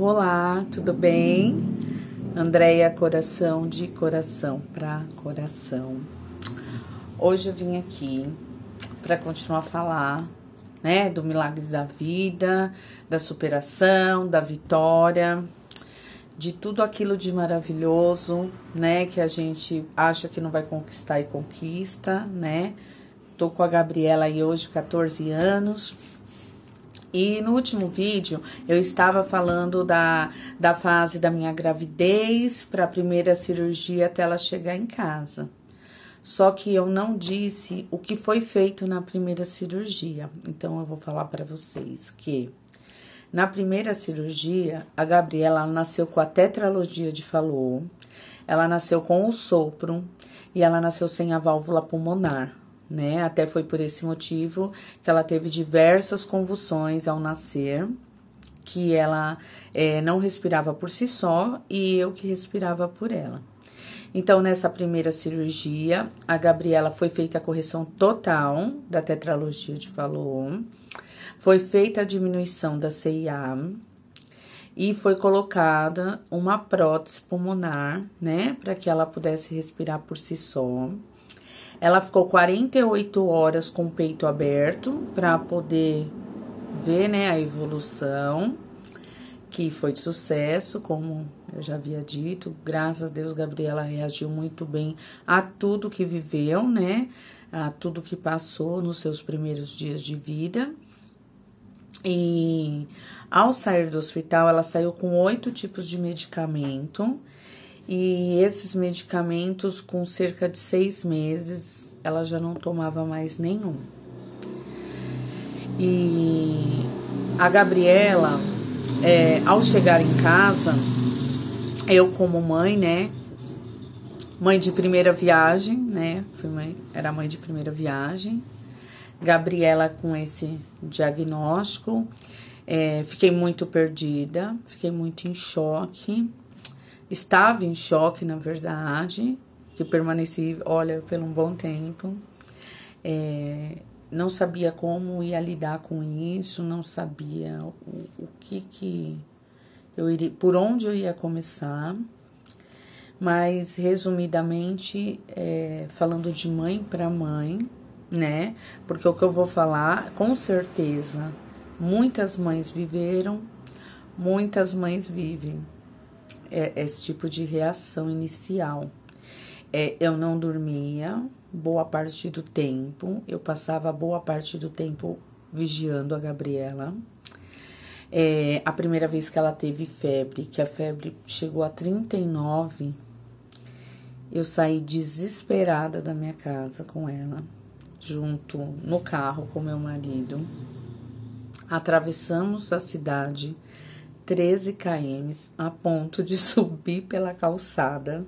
Olá, tudo bem? Andréia, coração de coração para coração. Hoje eu vim aqui para continuar a falar, né, do milagre da vida, da superação, da vitória, de tudo aquilo de maravilhoso, né, que a gente acha que não vai conquistar e conquista, né? Tô com a Gabriela aí hoje, 14 anos. E no último vídeo eu estava falando da fase da minha gravidez para a primeira cirurgia até ela chegar em casa. Só que eu não disse o que foi feito na primeira cirurgia. Então eu vou falar para vocês que na primeira cirurgia a Gabriela nasceu com a tetralogia de Fallot, ela nasceu com o sopro e ela nasceu sem a válvula pulmonar. Né? Até foi por esse motivo que ela teve diversas convulsões ao nascer, que ela não respirava por si só e eu que respirava por ela. Então, nessa primeira cirurgia, a Gabriela foi feita a correção total da tetralogia de Fallot, foi feita a diminuição da CIA e foi colocada uma prótese pulmonar, né, para que ela pudesse respirar por si só. Ela ficou 48 horas com o peito aberto para poder ver, né, a evolução, que foi de sucesso, como eu já havia dito. Graças a Deus, Gabriela reagiu muito bem a tudo que viveu, né, a tudo que passou nos seus primeiros dias de vida. E ao sair do hospital, ela saiu com 8 tipos de medicamento. E esses medicamentos, com cerca de 6 meses, ela já não tomava mais nenhum. E a Gabriela, ao chegar em casa, eu como mãe, né? Mãe de primeira viagem, né? Era mãe de primeira viagem. Gabriela com esse diagnóstico, fiquei muito perdida, fiquei muito em choque. Estava em choque, na verdade, que permaneci, olha, por um bom tempo. Não sabia como ia lidar com isso, não sabia o que eu iria, por onde eu ia começar. Mas, resumidamente, falando de mãe para mãe, né? Porque o que eu vou falar, com certeza, muitas mães viveram, muitas mães vivem. Esse tipo de reação inicial. Eu não dormia boa parte do tempo, eu passava boa parte do tempo vigiando a Gabriela. A primeira vez que ela teve febre, que a febre chegou a 39, eu saí desesperada da minha casa com ela, junto no carro com meu marido. Atravessamos a cidade 13 km a ponto de subir pela calçada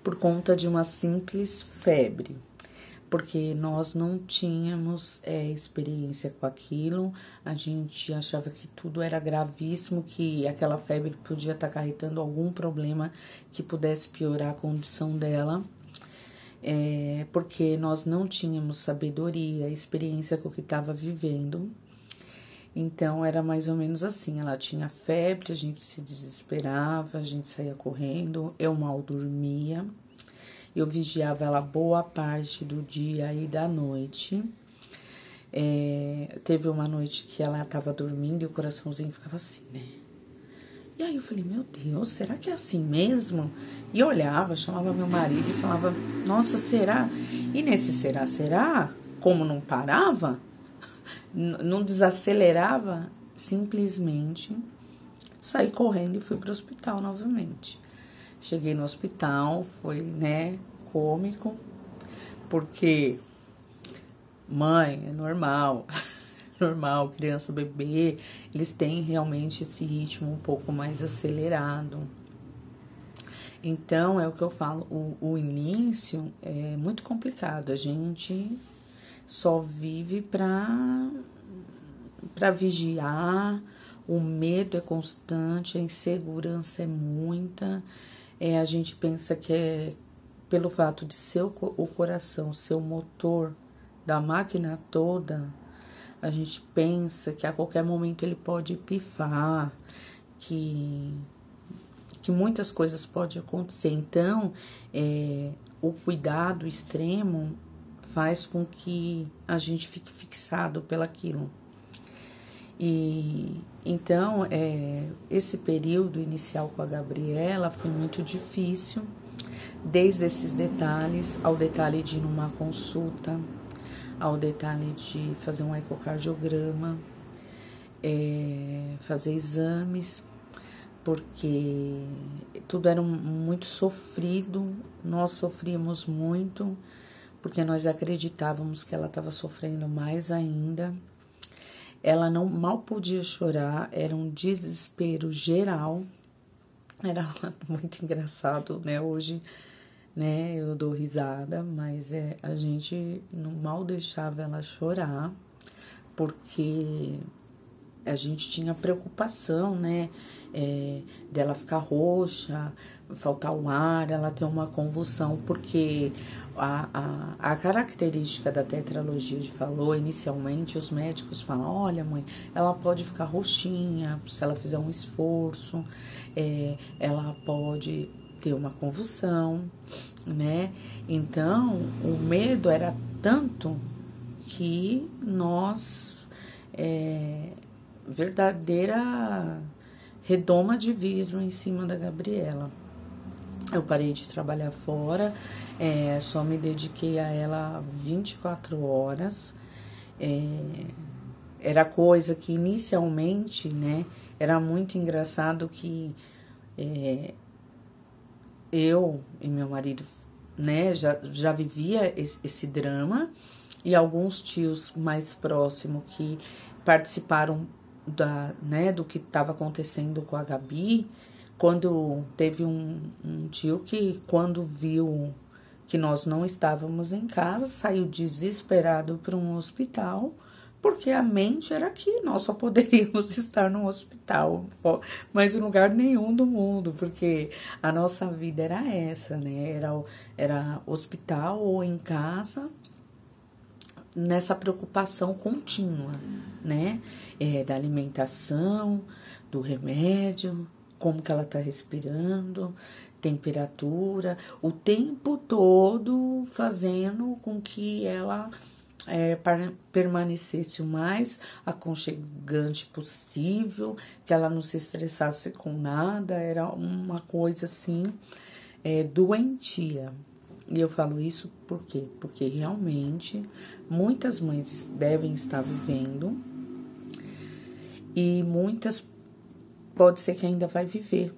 por conta de uma simples febre, porque nós não tínhamos experiência com aquilo, a gente achava que tudo era gravíssimo, que aquela febre podia estar acarretando algum problema que pudesse piorar a condição dela, porque nós não tínhamos sabedoria, experiência com o que estava vivendo. Então, era mais ou menos assim, ela tinha febre, a gente se desesperava, a gente saía correndo, eu mal dormia, eu vigiava ela boa parte do dia e da noite. Teve uma noite que ela tava dormindo e o coraçãozinho ficava assim, né? E aí eu falei, meu Deus, será que é assim mesmo? E eu olhava, chamava meu marido e falava, nossa, será? E nesse será? Como não parava? Não desacelerava, simplesmente saí correndo e fui pro hospital novamente. Cheguei no hospital, foi, né, cômico, porque mãe, é normal, normal, criança, bebê, eles têm realmente esse ritmo um pouco mais acelerado. Então, é o que eu falo, o início é muito complicado, a gente só vive para vigiar, o medo é constante, a insegurança é muita, a gente pensa que é pelo fato de ser o coração, ser o motor da máquina toda, a gente pensa que a qualquer momento ele pode pifar, que muitas coisas podem acontecer. Então, o cuidado extremo faz com que a gente fique fixado pelaquilo. E então, esse período inicial com a Gabriela foi muito difícil, desde esses detalhes, ao detalhe de ir numa consulta, ao detalhe de fazer um ecocardiograma, fazer exames, porque tudo era muito sofrido, nós sofríamos muito, porque nós acreditávamos que ela estava sofrendo mais ainda. Ela mal podia chorar, era um desespero geral, era muito engraçado, né? Hoje, né, eu dou risada, mas a gente mal deixava ela chorar, porque a gente tinha preocupação, né, dela ficar roxa, faltar o ar, ela ter uma convulsão, porque a característica da tetralogia de Fallot, inicialmente, os médicos falam, olha, mãe, ela pode ficar roxinha se ela fizer um esforço, ela pode ter uma convulsão, né? Então, o medo era tanto que nós, verdadeira redoma de vidro em cima da Gabriela. Eu parei de trabalhar fora, só me dediquei a ela 24 horas. Era coisa que inicialmente, né, era muito engraçado que eu e meu marido, né, já vivia esse drama, e alguns tios mais próximos que participaram do que estava acontecendo com a Gabi, quando teve um tio que, quando viu que nós não estávamos em casa, saiu desesperado para um hospital, porque a mente era que nós só poderíamos estar no hospital, mas em lugar nenhum do mundo, porque a nossa vida era essa, né? Era hospital ou em casa, nessa preocupação contínua, né? Da alimentação, do remédio, como que ela tá respirando, temperatura, o tempo todo fazendo com que ela permanecesse o mais aconchegante possível, que ela não se estressasse com nada, era uma coisa assim, doentia. E eu falo isso por quê? Porque realmente muitas mães devem estar vivendo e muitas pode ser que ainda vai viver,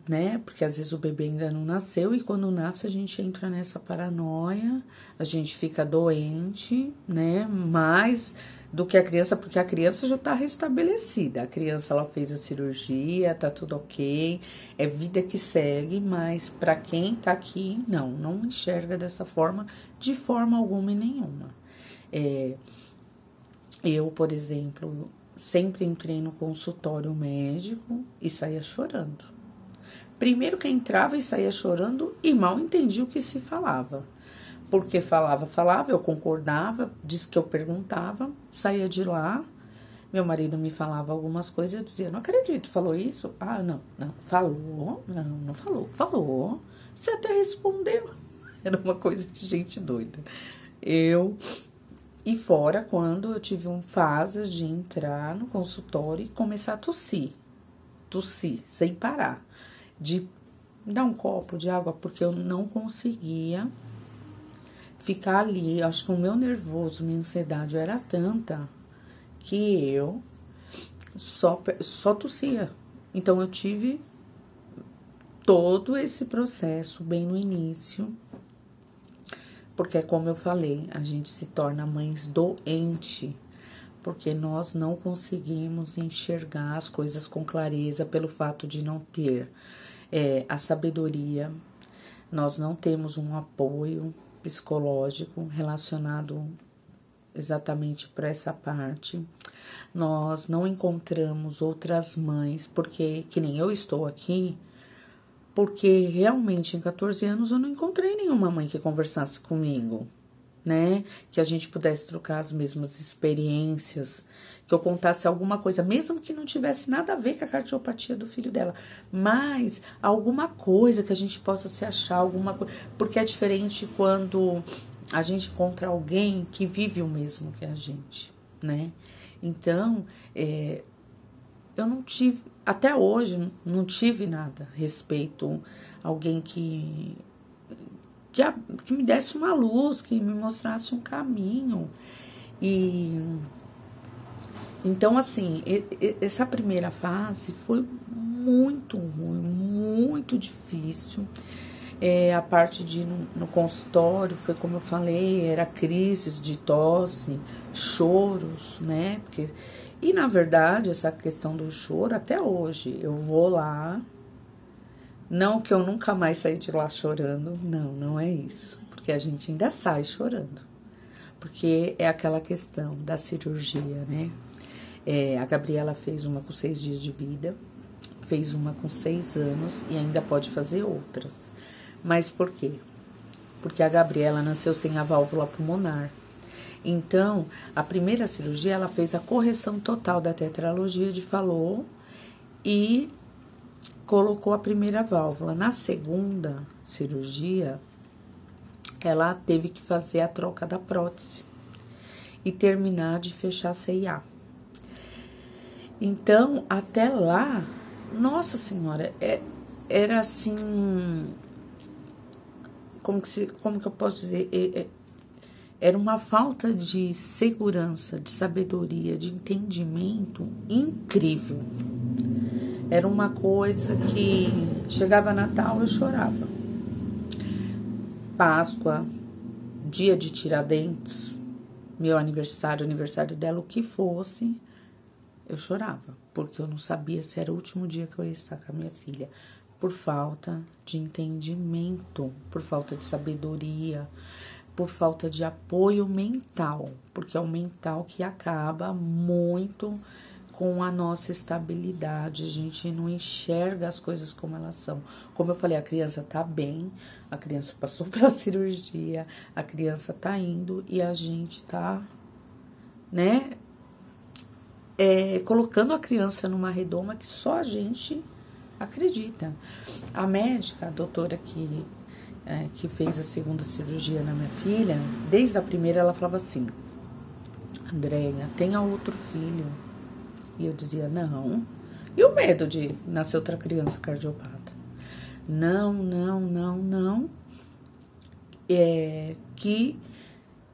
né? Porque às vezes o bebê ainda não nasceu e quando nasce a gente entra nessa paranoia, a gente fica doente, né? Mais do que a criança, porque a criança já tá restabelecida. A criança, ela fez a cirurgia, tá tudo ok, é vida que segue, mas para quem tá aqui, não enxerga dessa forma, de forma alguma e nenhuma. Eu, por exemplo, sempre entrei no consultório médico e saía chorando. Primeiro que entrava e saía chorando e mal entendia o que se falava. Porque falava, eu concordava, disse que eu perguntava, saía de lá, meu marido me falava algumas coisas e eu dizia, não acredito, falou isso? Ah, não, falou, não falou, você até respondeu. Era uma coisa de gente doida. E fora quando eu tive fases de entrar no consultório e começar a tossir, sem parar, de dar um copo de água, porque eu não conseguia ficar ali. Acho que o meu nervoso, minha ansiedade era tanta que eu só tossia. Então, eu tive todo esse processo bem no início, porque, como eu falei, a gente se torna mães doente, porque nós não conseguimos enxergar as coisas com clareza pelo fato de não ter a sabedoria, nós não temos um apoio psicológico relacionado exatamente para essa parte, nós não encontramos outras mães, porque, que nem eu estou aqui, porque realmente em 14 anos eu não encontrei nenhuma mãe que conversasse comigo, né? Que a gente pudesse trocar as mesmas experiências, que eu contasse alguma coisa, mesmo que não tivesse nada a ver com a cardiopatia do filho dela, mas alguma coisa que a gente possa se achar, alguma coisa, porque é diferente quando a gente encontra alguém que vive o mesmo que a gente, né? Então, eu não tive, até hoje, não tive nada a respeito a alguém que me desse uma luz, que me mostrasse um caminho. E então, assim, essa primeira fase foi muito ruim, muito difícil. A parte de no consultório foi como eu falei, era crises de tosse, choros, né? E na verdade, essa questão do choro, até hoje, eu vou lá. Não que eu nunca mais saí de lá chorando, não é isso. Porque a gente ainda sai chorando. Porque é aquela questão da cirurgia, né? A Gabriela fez uma com 6 dias de vida, fez uma com 6 anos e ainda pode fazer outras. Mas por quê? Porque a Gabriela nasceu sem a válvula pulmonar. Então, a primeira cirurgia, ela fez a correção total da tetralogia de Fallot e colocou a primeira válvula. Na segunda cirurgia, ela teve que fazer a troca da prótese e terminar de fechar a CIA. Então, até lá, nossa senhora, era assim, como que eu posso dizer? Era uma falta de segurança, de sabedoria, de entendimento incrível. Era uma coisa que chegava Natal, eu chorava. Páscoa, dia de Tiradentes, meu aniversário, aniversário dela, o que fosse, eu chorava. Porque eu não sabia se era o último dia que eu ia estar com a minha filha. Por falta de entendimento, por falta de sabedoria, por falta de apoio mental. Porque é o mental que acaba muito com a nossa estabilidade, a gente não enxerga as coisas como elas são. Como eu falei, a criança tá bem, a criança passou pela cirurgia, a criança tá indo e a gente tá, né, colocando a criança numa redoma que só a gente acredita. A médica, a doutora que fez a segunda cirurgia na minha filha, desde a primeira ela falava assim: Andréia, tenha outro filho. E eu dizia, não. E o medo de nascer outra criança cardiopata? Não. Que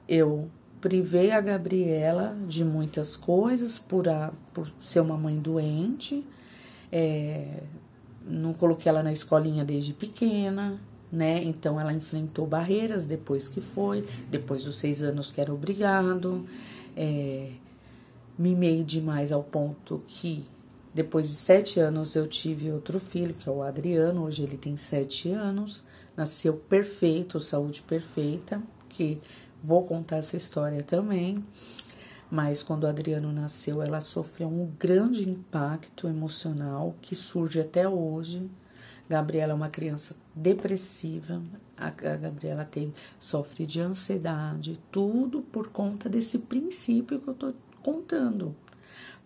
eu privei a Gabriela de muitas coisas por ser uma mãe doente. Não coloquei ela na escolinha desde pequena, né? Então, ela enfrentou barreiras depois dos 6 anos que era obrigado. Mimei demais ao ponto que depois de 7 anos eu tive outro filho, que é o Adriano, hoje ele tem 7 anos, nasceu perfeito, saúde perfeita, que vou contar essa história também, mas quando o Adriano nasceu, ela sofreu um grande impacto emocional que surge até hoje. Gabriela é uma criança depressiva, a Gabriela sofre de ansiedade, tudo por conta desse princípio que eu tô contando,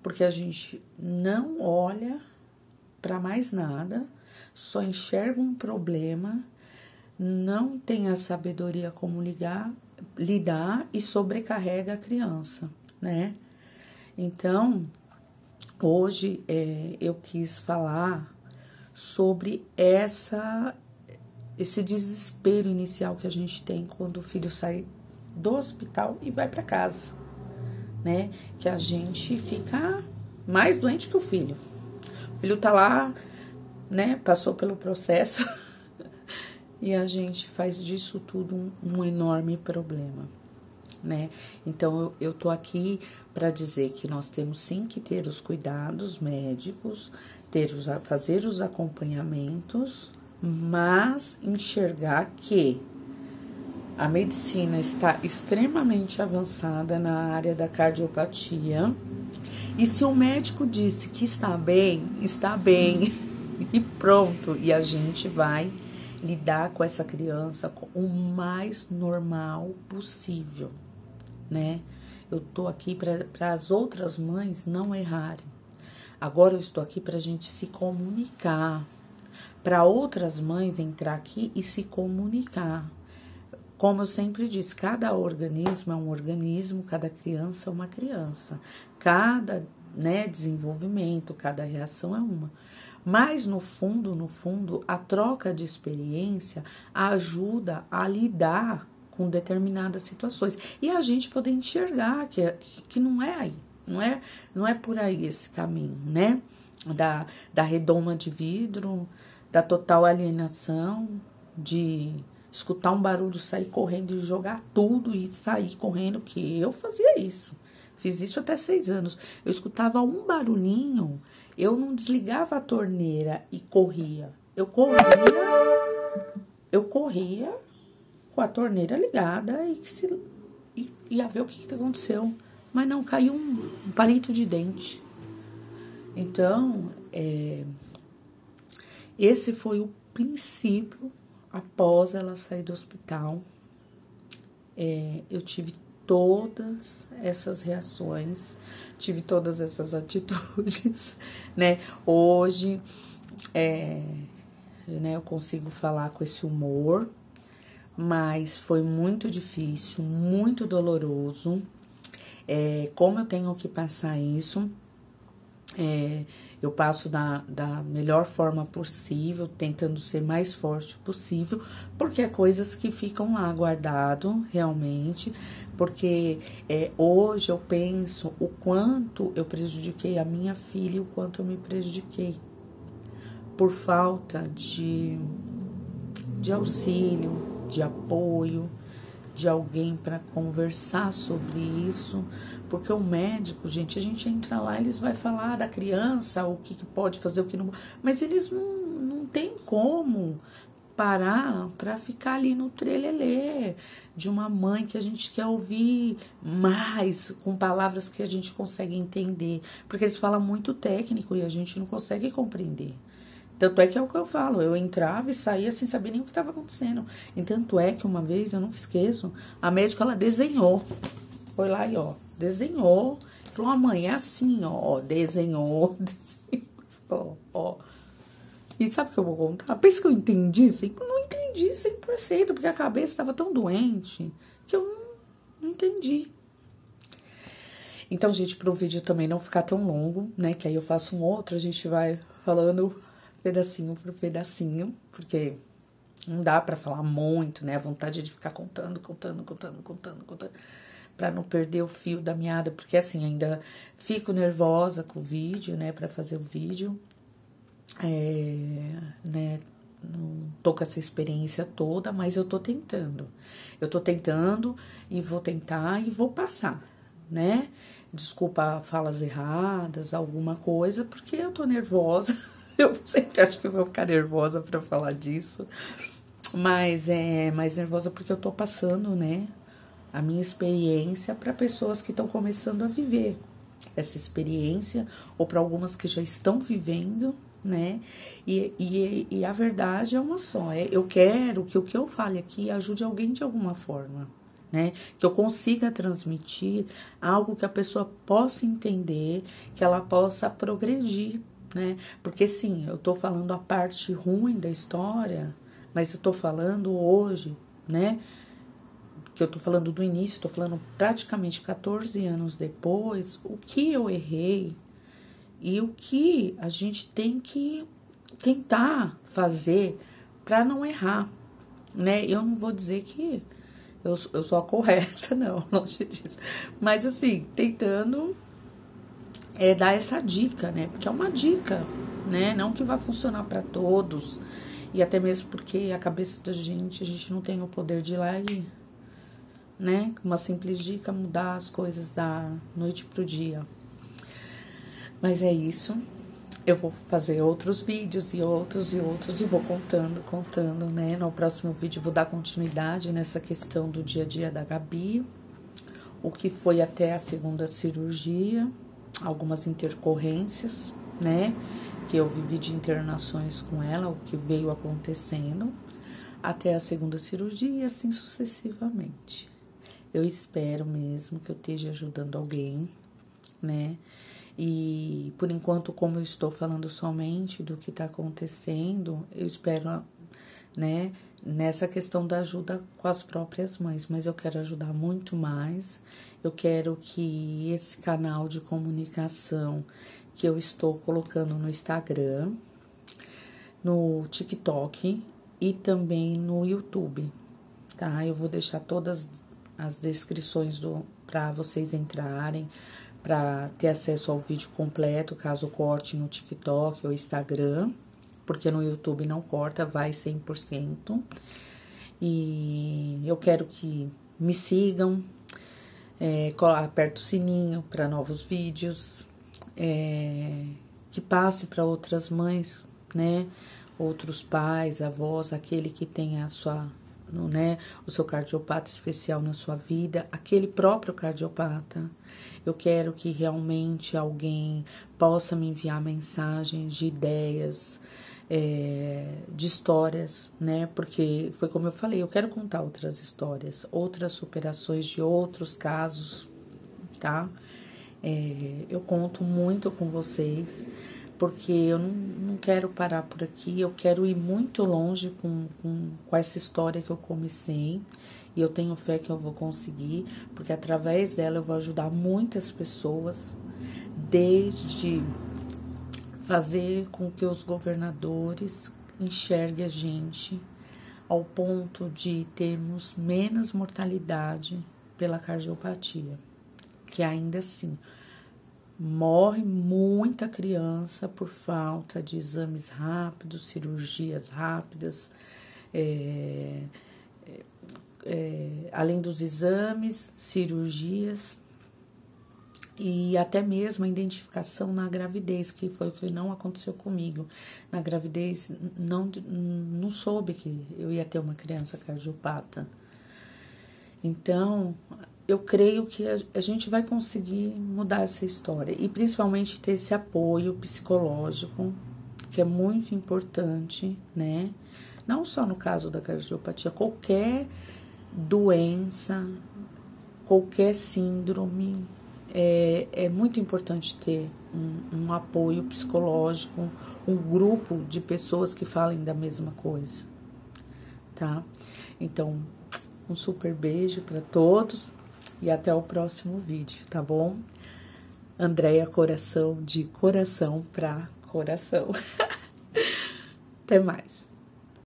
porque a gente não olha para mais nada, só enxerga um problema, não tem a sabedoria como lidar e sobrecarrega a criança, né? Então, hoje eu quis falar sobre esse desespero inicial que a gente tem quando o filho sai do hospital e vai para casa, né? Que a gente fica mais doente que o filho. O filho tá lá, né? Passou pelo processo e a gente faz disso tudo um enorme problema, né? Então, eu tô aqui para dizer que nós temos sim que ter os cuidados médicos, fazer os acompanhamentos, mas enxergar que a medicina está extremamente avançada na área da cardiopatia. E se o médico disse que está bem, e pronto. E a gente vai lidar com essa criança o mais normal possível, né? Eu tô aqui para as outras mães não errarem. Agora eu estou aqui para a gente se comunicar, para outras mães entrar aqui e se comunicar. Como eu sempre disse, cada organismo é um organismo, cada criança é uma criança. Cada, né, desenvolvimento, cada reação é uma. Mas no fundo, a troca de experiência ajuda a lidar com determinadas situações. E a gente poder enxergar que não é aí, não é por aí esse caminho, né? Da redoma de vidro, da total alienação, de escutar um barulho, sair correndo e jogar tudo e sair correndo, que eu fazia isso. Fiz isso até 6 anos. Eu escutava um barulhinho, eu não desligava a torneira e corria. Eu corria com a torneira ligada e ia ver o que aconteceu. Mas não, caiu um palito de dente. Então, esse foi o princípio após ela sair do hospital. Eu tive todas essas reações, tive todas essas atitudes, né? Hoje, né, eu consigo falar com esse humor, mas foi muito difícil, muito doloroso. Como eu tenho que passar isso, eu passo da melhor forma possível, tentando ser mais forte possível, porque é coisas que ficam lá guardado realmente, porque hoje eu penso o quanto eu prejudiquei a minha filha e o quanto eu me prejudiquei por falta de auxílio, de apoio, de alguém para conversar sobre isso, porque o médico, gente, a gente entra lá, eles vai falar da criança, o que pode fazer, o que não, mas eles não tem como parar para ficar ali no trelelê de uma mãe que a gente quer ouvir mais, com palavras que a gente consegue entender, porque eles falam muito técnico e a gente não consegue compreender. Tanto é que é o que eu falo, eu entrava e saía sem saber nem o que estava acontecendo. E tanto é que uma vez, eu nunca esqueço, a médica, ela desenhou. Foi lá e, desenhou. Falou, mãe, é assim, desenhou. Ó. E sabe o que eu vou contar? Pensa que eu entendi 100%? Não entendi 100%, porque a cabeça estava tão doente que eu não entendi. Então, gente, pro vídeo também não ficar tão longo, né? Que aí eu faço um outro, a gente vai falando pedacinho por pedacinho, porque não dá pra falar muito, né? A vontade é de ficar contando, pra não perder o fio da meada, porque assim, ainda fico nervosa com o vídeo, né? Pra fazer o vídeo, né? Não tô com essa experiência toda, mas eu tô tentando. Eu tô tentando e vou tentar e vou passar, né? Desculpa falas erradas, alguma coisa, porque eu tô nervosa. Eu sempre acho que eu vou ficar nervosa pra falar disso. Mas mais nervosa porque eu tô passando, né, a minha experiência para pessoas que estão começando a viver essa experiência, ou para algumas que já estão vivendo, né? E a verdade é uma só. Eu quero que o que eu fale aqui ajude alguém de alguma forma, né? Que eu consiga transmitir algo que a pessoa possa entender, que ela possa progredir, né? Porque sim, eu tô falando a parte ruim da história, mas eu tô falando hoje, né? Que eu tô falando do início, tô falando praticamente 14 anos depois, o que eu errei e o que a gente tem que tentar fazer para não errar, né? Eu não vou dizer que eu sou a correta, não, longe disso. Mas assim, tentando dar essa dica, né? Porque é uma dica, né? Não que vai funcionar para todos. E até mesmo porque a cabeça da gente, a gente não tem o poder de ir lá e, né? Com uma simples dica, mudar as coisas da noite pro dia. Mas é isso. Eu vou fazer outros vídeos e outros e vou contando, né? No próximo vídeo eu vou dar continuidade nessa questão do dia a dia da Gabi. O que foi até a segunda cirurgia. Algumas intercorrências, né, que eu vivi de internações com ela, o que veio acontecendo, até a segunda cirurgia e assim sucessivamente. Eu espero mesmo que eu esteja ajudando alguém, né? E por enquanto, como eu estou falando somente do que está acontecendo, eu espero, né, nessa questão da ajuda com as próprias mães, mas eu quero ajudar muito mais. Eu quero que esse canal de comunicação que eu estou colocando no Instagram, no TikTok e também no YouTube, tá? Eu vou deixar todas as descrições para vocês entrarem, para ter acesso ao vídeo completo, caso corte no TikTok ou Instagram, porque no YouTube não corta, vai 100%. E eu quero que me sigam, aperte o sininho para novos vídeos, que passe para outras mães, né? Outros pais, avós, aquele que tem a sua, né, o seu cardiopata especial na sua vida, aquele próprio cardiopata. Eu quero que realmente alguém possa me enviar mensagens de ideias, de histórias, né? Porque foi como eu falei, eu quero contar outras histórias, outras superações de outros casos, tá? Eu conto muito com vocês, porque eu não quero parar por aqui, eu quero ir muito longe com essa história que eu comecei, e eu tenho fé que eu vou conseguir, porque através dela eu vou ajudar muitas pessoas, desde fazer com que os governadores enxerguem a gente ao ponto de termos menos mortalidade pela cardiopatia, que ainda assim morre muita criança por falta de exames rápidos, cirurgias rápidas, além dos exames, cirurgias e até mesmo a identificação na gravidez, que foi o que não aconteceu comigo. Na gravidez, não soube que eu ia ter uma criança cardiopata. Então, eu creio que a gente vai conseguir mudar essa história e principalmente ter esse apoio psicológico, que é muito importante, né? Não só no caso da cardiopatia, qualquer doença, qualquer síndrome, é muito importante ter um apoio psicológico, um grupo de pessoas que falem da mesma coisa, tá? Então, um super beijo para todos e até o próximo vídeo, tá bom? Andréia Coração, de coração pra coração. Até mais.